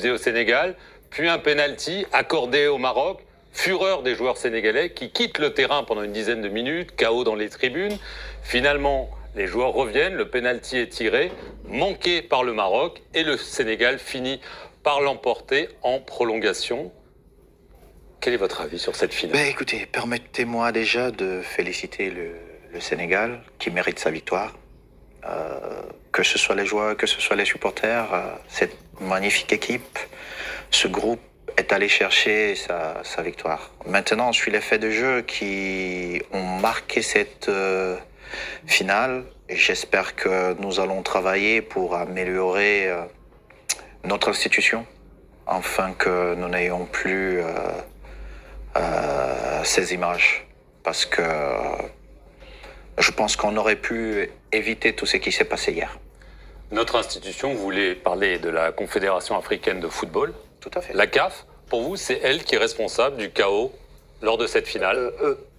au Sénégal, puis un penalty accordé au Maroc. Fureur des joueurs sénégalais qui quittent le terrain pendant une dizaine de minutes, chaos dans les tribunes. Finalement, les joueurs reviennent, le penalty est tiré, manqué par le Maroc, et le Sénégal finit par l'emporter en prolongation. Quel est votre avis sur cette finale? Écoutez, permettez-moi déjà de féliciter le Sénégal qui mérite sa victoire. Que ce soit les joueurs, que ce soit les supporters, cette magnifique équipe, ce groupe est allé chercher sa victoire. Maintenant, sur les faits de jeu qui ont marqué cette finale, j'espère que nous allons travailler pour améliorer notre institution, afin que nous n'ayons plus ces images. Parce que je pense qu'on aurait pu éviter tout ce qui s'est passé hier. Notre institution, vous voulez parler de la Confédération africaine de football? Tout à fait. La CAF, pour vous, c'est elle qui est responsable du chaos lors de cette finale?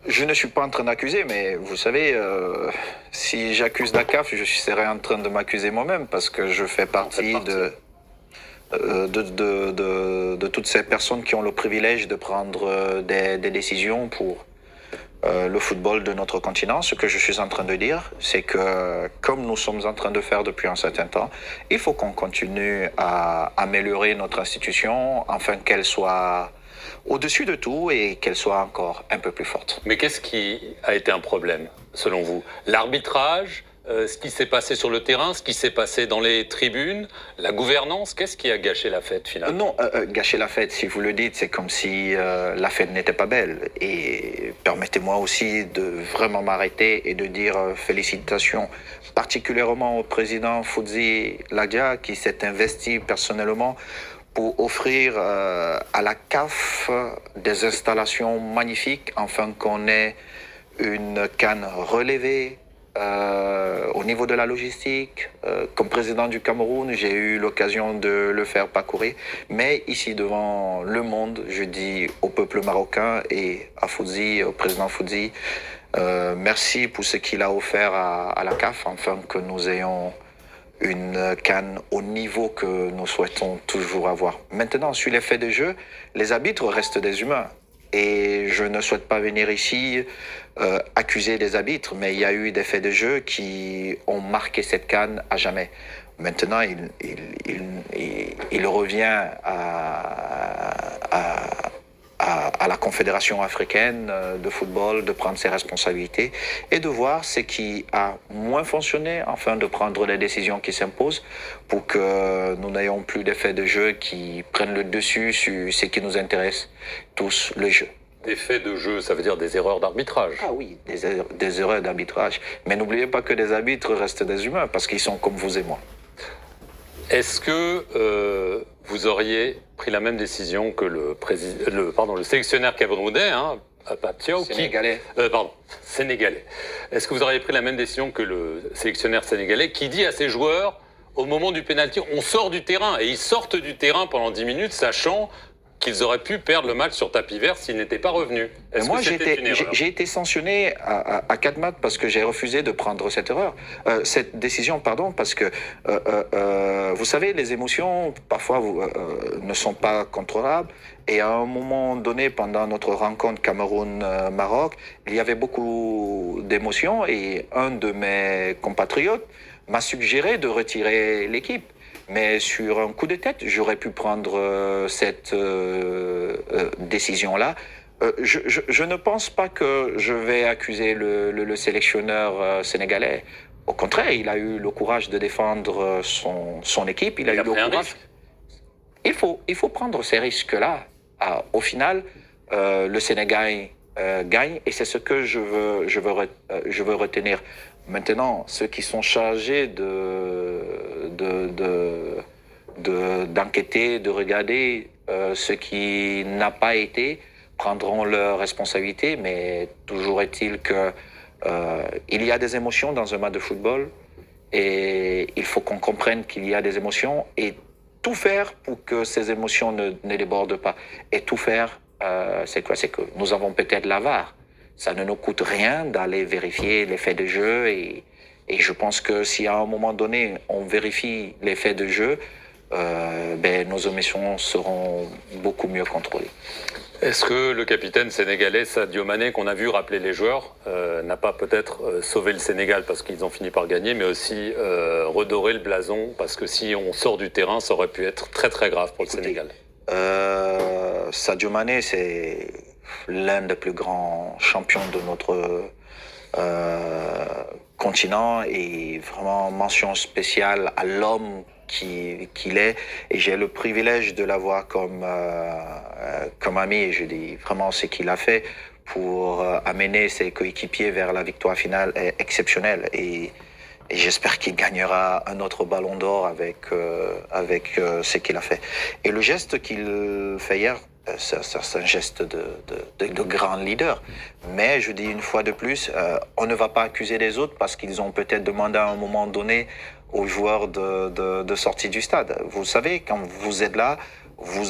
Je ne suis pas en train d'accuser, mais vous savez, si j'accuse la CAF, je serais en train de m'accuser moi-même, parce que je fais partie de toutes ces personnes qui ont le privilège de prendre des décisions pour le football de notre continent. Ce que je suis en train de dire, c'est que comme nous sommes en train de faire depuis un certain temps, il faut qu'on continue à améliorer notre institution afin qu'elle soit au-dessus de tout et qu'elle soit encore un peu plus forte. Mais qu'est-ce qui a été un problème, selon vous? L'arbitrage, ce qui s'est passé sur le terrain, ce qui s'est passé dans les tribunes, la gouvernance, qu'est-ce qui a gâché la fête finalement? Non, gâcher la fête, si vous le dites, c'est comme si la fête n'était pas belle. Et permettez-moi aussi de vraiment m'arrêter et de dire félicitations particulièrement au président Foudzi Ladia qui s'est investi personnellement pour offrir à la CAF des installations magnifiques afin qu'on ait une CAN relevée. Au niveau de la logistique, comme président du Cameroun, j'ai eu l'occasion de le faire parcourir. Mais ici, devant le monde, je dis au peuple marocain et à Foudzi, au président Foudzi, merci pour ce qu'il a offert à la CAF, afin que nous ayons une CAN au niveau que nous souhaitons toujours avoir. Maintenant, sur les faits de jeu, les arbitres restent des humains. Et je ne souhaite pas venir ici accuser des arbitres, mais il y a eu des faits de jeu qui ont marqué cette CAN à jamais. Maintenant, il revient à la Confédération africaine de football de prendre ses responsabilités et de voir ce qui a moins fonctionné afin de prendre les décisions qui s'imposent pour que nous n'ayons plus d'effets de jeu qui prennent le dessus sur ce qui nous intéresse tous, le jeu. Des faits de jeu, ça veut dire des erreurs d'arbitrage? Ah oui, des erreurs d'arbitrage. Mais n'oubliez pas que les arbitres restent des humains parce qu'ils sont comme vous et moi. Est-ce que vous auriez pris la même décision que le sélectionneur camerounais, Papio, Sénégalais. Sénégalais. Est-ce que vous auriez pris la même décision que le sélectionneur sénégalais qui dit à ses joueurs, au moment du pénalty, on sort du terrain, et ils sortent du terrain pendant 10 minutes, sachant qu'ils auraient pu perdre le match sur tapis vert s'ils n'étaient pas revenus? Moi, j'ai été sanctionné à 4 matchs parce que j'ai refusé de prendre cette décision, parce que, vous savez, les émotions, parfois, ne sont pas contrôlables. Et à un moment donné, pendant notre rencontre Cameroun-Maroc, il y avait beaucoup d'émotions et un de mes compatriotes m'a suggéré de retirer l'équipe. Mais sur un coup de tête, j'aurais pu prendre cette décision-là. Je ne pense pas que je vais accuser le sélectionneur sénégalais. Au contraire, il a eu le courage de défendre son équipe. Il a eu le courage. Il faut prendre ces risques-là. Au final, le Sénégal gagne et c'est ce que je veux retenir. Maintenant, ceux qui sont chargés d'enquêter, de regarder ce qui n'a pas été, prendront leurs responsabilités, mais toujours est-il que il y a des émotions dans un match de football et il faut qu'on comprenne qu'il y a des émotions et tout faire pour que ces émotions ne débordent pas. Et tout faire, c'est quoi? C'est que nous avons peut-être la VAR. Ça ne nous coûte rien d'aller vérifier les faits de jeu et je pense que si à un moment donné, on vérifie les faits de jeu, nos émissions seront beaucoup mieux contrôlées. Est-ce que le capitaine sénégalais Sadio Mané, qu'on a vu rappeler les joueurs, n'a pas peut-être sauvé le Sénégal parce qu'ils ont fini par gagner, mais aussi redoré le blason parce que si on sort du terrain, ça aurait pu être très très grave pour le Sénégal. Sadio Mané, c'est l'un des plus grands champions de notre continent et vraiment mention spéciale à l'homme qu'il est, et j'ai le privilège de l'avoir comme ami, et je dis vraiment ce qu'il a fait pour amener ses coéquipiers vers la victoire finale est exceptionnel, et j'espère qu'il gagnera un autre ballon d'or avec ce qu'il a fait. Et le geste qu'il fait hier, c'est un geste de grand leader. Mais je dis une fois de plus, on ne va pas accuser les autres parce qu'ils ont peut-être demandé à un moment donné aux joueurs de sortir du stade. Vous savez, quand vous êtes là, vous